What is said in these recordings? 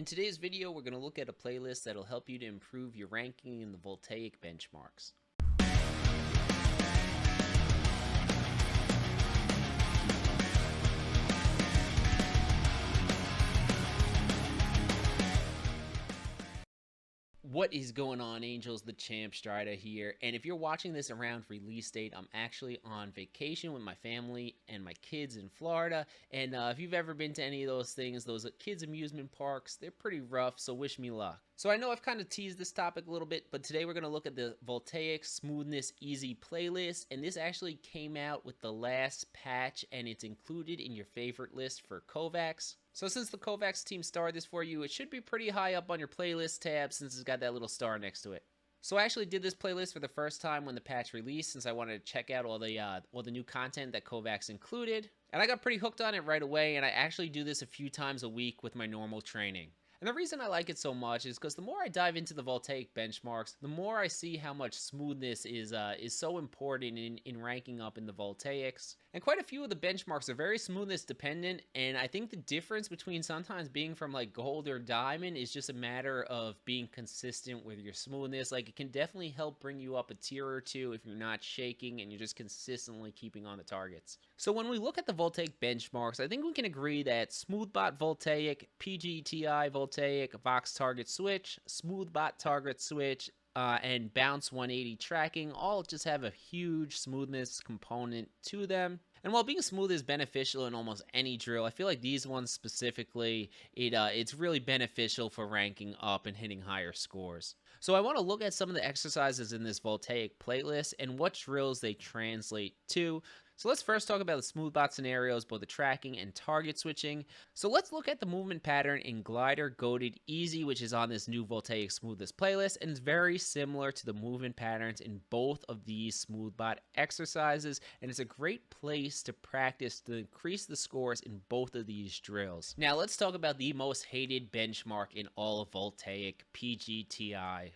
In today's video, we're going to look at a playlist that'll help you to improve your ranking in the Voltaic benchmarks. What is going on, Angels? The Champ Strider here, and if you're watching this around release date, I'm actually on vacation with my family and my kids in Florida, and if you've ever been to any of those things, those kids amusement parks, they're pretty rough, so wish me luck. So I know I've kind of teased this topic a little bit, but today we're going to look at the Voltaic Smoothness Easy playlist, and this actually came out with the last patch, and it's included in your favorite list for Kovaaks. So since the Kovaaks team starred this for you, it should be pretty high up on your playlist tab since it's got that little star next to it. So I actually did this playlist for the first time when the patch released since I wanted to check out all the new content that Kovaaks included. And I got pretty hooked on it right away, and I actually do this a few times a week with my normal training. And the reason I like it so much is because the more I dive into the Voltaic benchmarks, the more I see how much smoothness is so important in ranking up in the Voltaics. And quite a few of the benchmarks are very smoothness dependent, and I think the difference between sometimes being from like gold or diamond is just a matter of being consistent with your smoothness. Like, it can definitely help bring you up a tier or two if you're not shaking and you're just consistently keeping on the targets. So when we look at the Voltaic benchmarks, I think we can agree that Smoothbot Voltaic, PGTI Voltaic, Vox Target Switch, Smoothbot Target Switch, and Bounce 180 tracking all just have a huge smoothness component to them. And while being smooth is beneficial in almost any drill, I feel like these ones specifically, it's really beneficial for ranking up and hitting higher scores. So I want to look at some of the exercises in this Voltaic playlist and what drills they translate to. So let's first talk about the Smoothbot scenarios, both the tracking and target switching. So let's look at the movement pattern in Glider Goaded Easy, which is on this new Voltaic Smoothness playlist, and it's very similar to the movement patterns in both of these Smoothbot exercises, and it's a great place to practice to increase the scores in both of these drills. Now let's talk about the most hated benchmark in all of Voltaic, PGTI.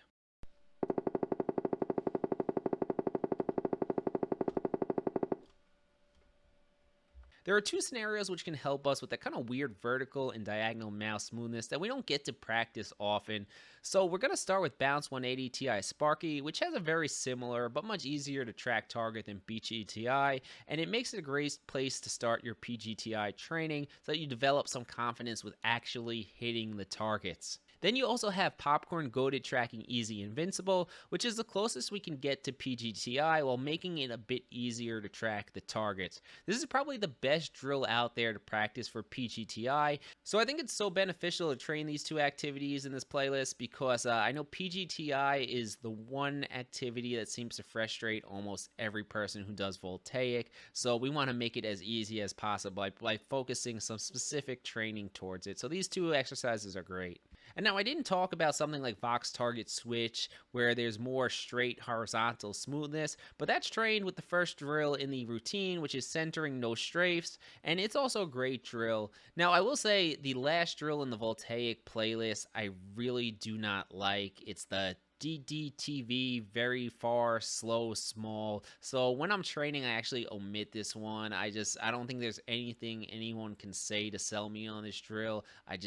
There are two scenarios which can help us with that kind of weird vertical and diagonal mouse smoothness that we don't get to practice often. So we're going to start with Bounce 180 Ti Sparky, which has a very similar but much easier to track target than PGTI, and it makes it a great place to start your PGTI training so that you develop some confidence with actually hitting the targets. Then you also have Popcorn Goaded Tracking Easy Invincible, which is the closest we can get to PGTI while making it a bit easier to track the targets. This is probably the best drill out there to practice for PGTI, so I think it's so beneficial to train these two activities in this playlist because I know PGTI is the one activity that seems to frustrate almost every person who does Voltaic, so we want to make it as easy as possible by focusing some specific training towards it. So these two exercises are great. And now I didn't talk about something like Vox Target Switch, where there's more straight horizontal smoothness, but that's trained with the first drill in the routine, which is centering no strafes, and it's also a great drill. Now I will say the last drill in the Voltaic playlist I really do not like. It's the DDTV, very far, slow, small. So when I'm training, I actually omit this one. I don't think there's anything anyone can say to sell me on this drill. I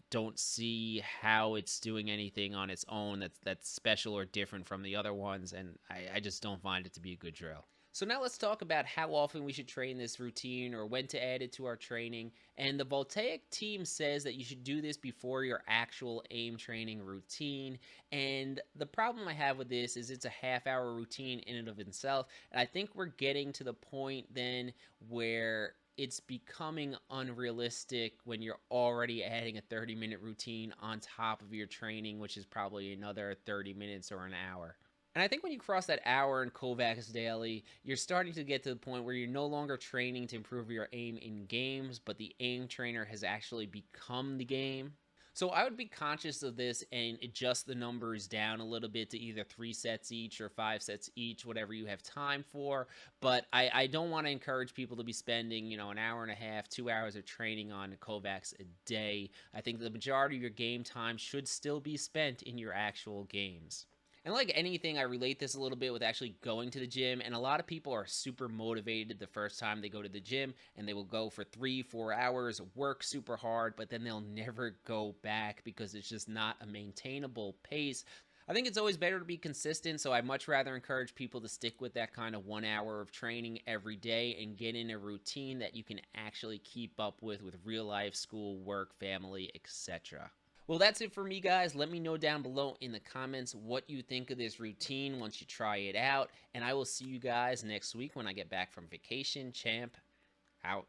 don't see how it's doing anything on its own that's special or different from the other ones, and I just don't find it to be a good drill. So now let's talk about how often we should train this routine or when to add it to our training. And the Voltaic team says that you should do this before your actual aim training routine. And the problem I have with this is it's a half-hour routine in and of itself. And I think we're getting to the point then where it's becoming unrealistic when you're already adding a 30-minute routine on top of your training, which is probably another 30 minutes or an hour. And I think when you cross that hour in Kovaaks daily, you're starting to get to the point where you're no longer training to improve your aim in games, but the aim trainer has actually become the game. So I would be conscious of this and adjust the numbers down a little bit to either 3 sets each or 5 sets each, whatever you have time for. But I don't want to encourage people to be spending, an hour and a half, 2 hours of training on Kovaaks a day. I think the majority of your game time should still be spent in your actual games. And like anything, I relate this a little bit with actually going to the gym. And a lot of people are super motivated the first time they go to the gym, and they will go for 3, 4 hours, work super hard, but then they'll never go back because it's just not a maintainable pace. I think it's always better to be consistent, so I'd much rather encourage people to stick with that kind of 1 hour of training every day and get in a routine that you can actually keep up with real life, school, work, family, etc. Well, that's it for me, guys. Let me know down below in the comments what you think of this routine once you try it out. And I will see you guys next week when I get back from vacation. Champ, out.